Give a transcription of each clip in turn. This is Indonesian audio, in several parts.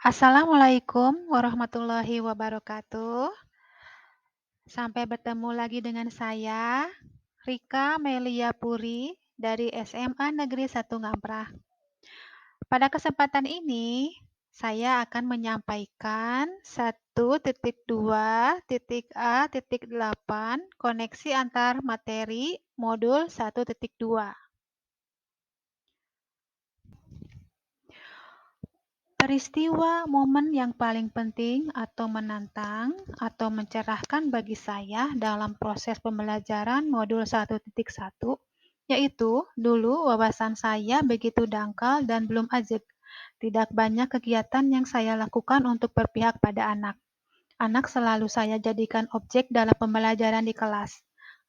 Assalamualaikum warahmatullahi wabarakatuh. Sampai bertemu lagi dengan saya, Rika Melia Puri dari SMA Negeri 1 Ngamprah. Pada kesempatan ini, saya akan menyampaikan 1.2.A.8 koneksi antar materi modul 1.2. Peristiwa momen yang paling penting atau menantang atau mencerahkan bagi saya dalam proses pembelajaran modul 1.1, yaitu dulu wawasan saya begitu dangkal dan belum ajeg. Tidak banyak kegiatan yang saya lakukan untuk berpihak pada anak. Anak selalu saya jadikan objek dalam pembelajaran di kelas.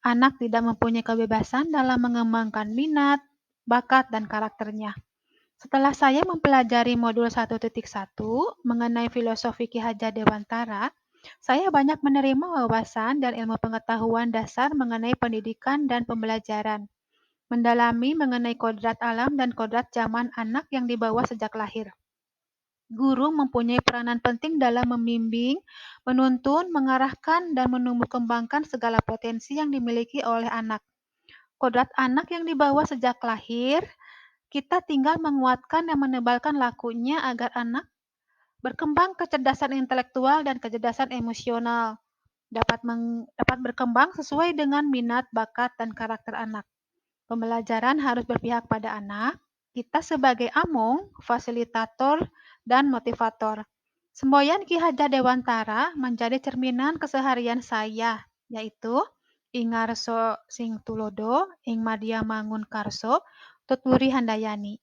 Anak tidak mempunyai kebebasan dalam mengembangkan minat, bakat, dan karakternya. Setelah saya mempelajari modul 1.1 mengenai filosofi Ki Hajar Dewantara, saya banyak menerima wawasan dan ilmu pengetahuan dasar mengenai pendidikan dan pembelajaran, mendalami mengenai kodrat alam dan kodrat zaman anak yang dibawa sejak lahir. Guru mempunyai peranan penting dalam membimbing, menuntun, mengarahkan, dan menumbuh kembangkan segala potensi yang dimiliki oleh anak. Kodrat anak yang dibawa sejak lahir kita tinggal menguatkan dan menebalkan lakunya agar anak berkembang kecerdasan intelektual dan kecerdasan emosional, dapat berkembang sesuai dengan minat, bakat, dan karakter anak. Pembelajaran harus berpihak pada anak, kita sebagai among, fasilitator, dan motivator. Semboyan Ki Hajar Dewantara menjadi cerminan keseharian saya, yaitu Ingarso sing tulodo, ing madya mangun karso, tuturi handayani.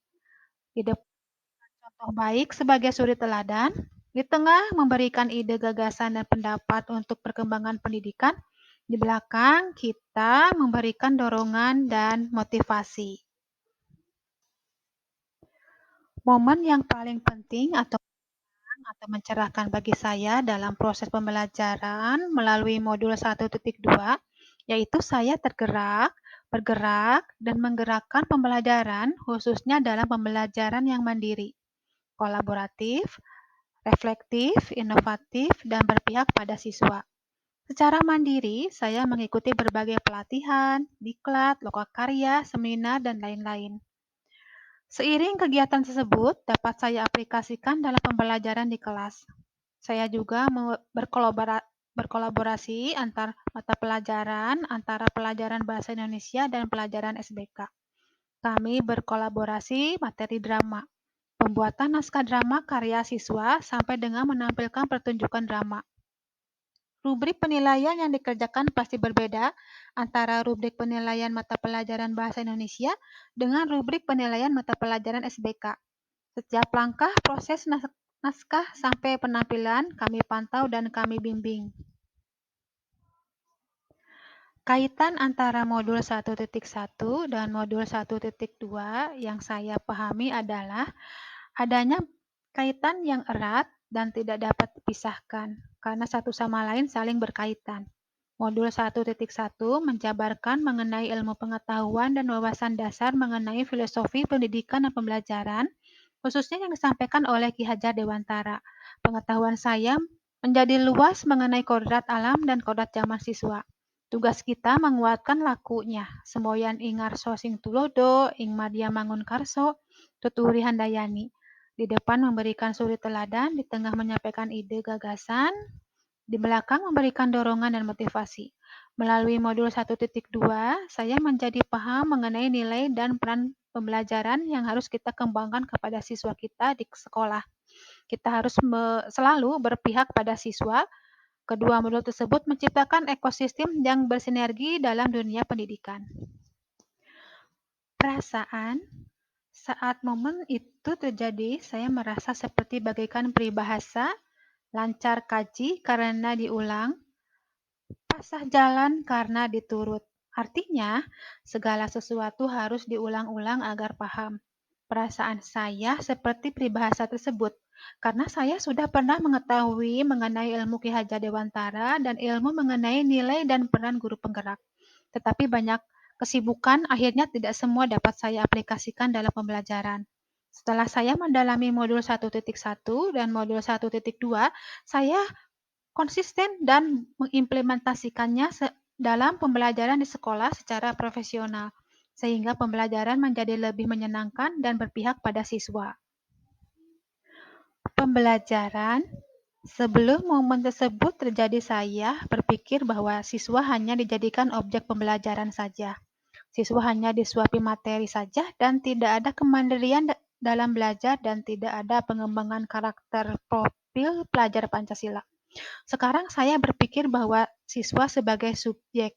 Di depan contoh baik sebagai suri teladan, di tengah memberikan ide gagasan dan pendapat untuk perkembangan pendidikan, di belakang kita memberikan dorongan dan motivasi. Momen yang paling penting atau mencerahkan bagi saya dalam proses pembelajaran melalui modul 1.2, yaitu saya bergerak, dan menggerakkan pembelajaran khususnya dalam pembelajaran yang mandiri, kolaboratif, reflektif, inovatif, dan berpihak pada siswa. Secara mandiri, saya mengikuti berbagai pelatihan, diklat, lokakarya, seminar, dan lain-lain. Seiring kegiatan tersebut dapat saya aplikasikan dalam pembelajaran di kelas. Saya juga berkolaborasi antar mata pelajaran antara pelajaran Bahasa Indonesia dan pelajaran SBK. Kami berkolaborasi materi drama, pembuatan naskah drama karya siswa sampai dengan menampilkan pertunjukan drama. Rubrik penilaian yang dikerjakan pasti berbeda antara rubrik penilaian mata pelajaran Bahasa Indonesia dengan rubrik penilaian mata pelajaran SBK. Setiap langkah proses naskah sampai penampilan kami pantau dan kami bimbing. Kaitan antara modul 1.1 dan modul 1.2 yang saya pahami adalah adanya kaitan yang erat dan tidak dapat dipisahkan karena satu sama lain saling berkaitan. Modul 1.1 menjabarkan mengenai ilmu pengetahuan dan wawasan dasar mengenai filosofi pendidikan dan pembelajaran, khususnya yang disampaikan oleh Ki Hajar Dewantara. Pengetahuan saya menjadi luas mengenai kodrat alam dan kodrat zaman siswa. Tugas kita menguatkan lakunya. Semboyan ing ngarso sing tulodo, ing madya mangun karso, tuturi handayani. Di depan memberikan suri teladan, di tengah menyampaikan ide gagasan, di belakang memberikan dorongan dan motivasi. Melalui modul 1.2, saya menjadi paham mengenai nilai dan peran pembelajaran yang harus kita kembangkan kepada siswa kita di sekolah. Kita harus selalu berpihak pada siswa. Kedua modul tersebut menciptakan ekosistem yang bersinergi dalam dunia pendidikan. Perasaan saat momen itu terjadi, saya merasa seperti bagaikan peribahasa, lancar kaji karena diulang, pasah jalan karena diturut. Artinya, segala sesuatu harus diulang-ulang agar paham. Perasaan saya seperti peribahasa tersebut, karena saya sudah pernah mengetahui mengenai ilmu Ki Hajar Dewantara dan ilmu mengenai nilai dan peran guru penggerak. Tetapi banyak kesibukan akhirnya tidak semua dapat saya aplikasikan dalam pembelajaran. Setelah saya mendalami modul 1.1 dan modul 1.2, saya konsisten dan mengimplementasikannya dalam pembelajaran di sekolah secara profesional, sehingga pembelajaran menjadi lebih menyenangkan dan berpihak pada siswa. Pembelajaran. Sebelum momen tersebut terjadi, saya berpikir bahwa siswa hanya dijadikan objek pembelajaran saja. Siswa hanya disuapi materi saja dan tidak ada kemandirian dalam belajar dan tidak ada pengembangan karakter profil pelajar Pancasila. Sekarang saya berpikir bahwa siswa sebagai subjek,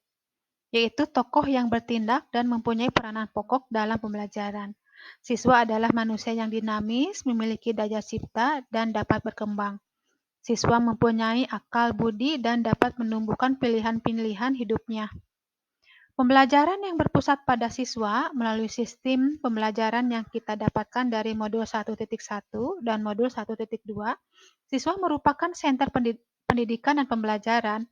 yaitu tokoh yang bertindak dan mempunyai peranan pokok dalam pembelajaran. Siswa adalah manusia yang dinamis, memiliki daya cipta, dan dapat berkembang. Siswa mempunyai akal budi dan dapat menumbuhkan pilihan-pilihan hidupnya. Pembelajaran yang berpusat pada siswa melalui sistem pembelajaran yang kita dapatkan dari modul 1.1 dan modul 1.2, siswa merupakan senter pendidikan dan pembelajaran,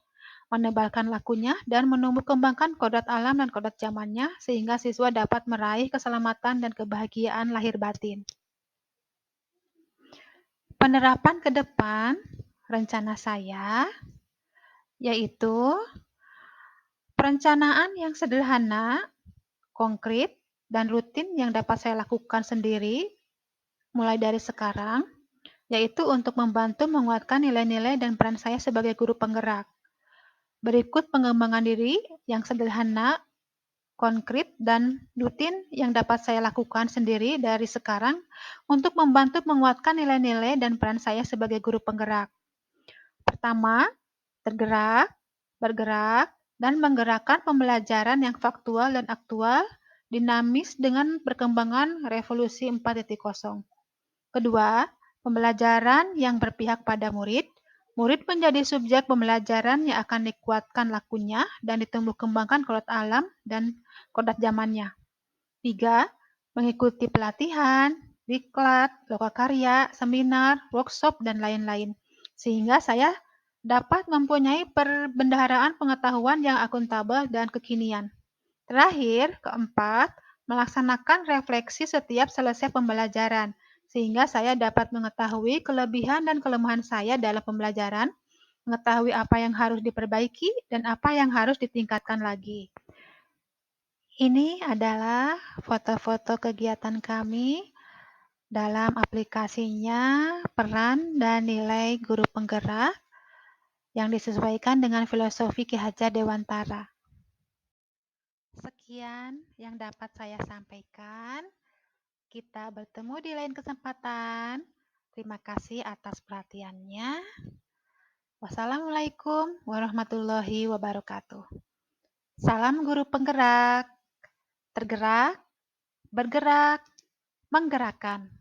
menebalkan lakunya, dan menumbuh kembangkan kodrat alam dan kodrat zamannya sehingga siswa dapat meraih keselamatan dan kebahagiaan lahir batin. Penerapan ke depan, rencana saya, yaitu perencanaan yang sederhana, konkret, dan rutin yang dapat saya lakukan sendiri mulai dari sekarang, yaitu untuk membantu menguatkan nilai-nilai dan peran saya sebagai guru penggerak. Berikut pengembangan diri yang sederhana, konkret, dan rutin yang dapat saya lakukan sendiri dari sekarang untuk membantu menguatkan nilai-nilai dan peran saya sebagai guru penggerak. Pertama, tergerak, bergerak, dan menggerakkan pembelajaran yang faktual dan aktual, dinamis dengan perkembangan revolusi 4.0. Kedua, pembelajaran yang berpihak pada murid. Murid menjadi subjek pembelajaran yang akan dikuatkan lakunya dan ditumbuh kembangkan kodrat alam dan kodrat zamannya. 3. Mengikuti pelatihan, diklat, lokakarya, seminar, workshop, dan lain-lain. Sehingga saya dapat mempunyai perbendaharaan pengetahuan yang akuntabel dan kekinian. Terakhir, keempat, melaksanakan refleksi setiap selesai pembelajaran, sehingga saya dapat mengetahui kelebihan dan kelemahan saya dalam pembelajaran, mengetahui apa yang harus diperbaiki dan apa yang harus ditingkatkan lagi. Ini adalah foto-foto kegiatan kami dalam aplikasinya peran dan nilai guru penggerak yang disesuaikan dengan filosofi Ki Hajar Dewantara. Sekian yang dapat saya sampaikan. Kita bertemu di lain kesempatan. Terima kasih atas perhatiannya. Wassalamualaikum warahmatullahi wabarakatuh. Salam guru penggerak, tergerak, bergerak, menggerakkan.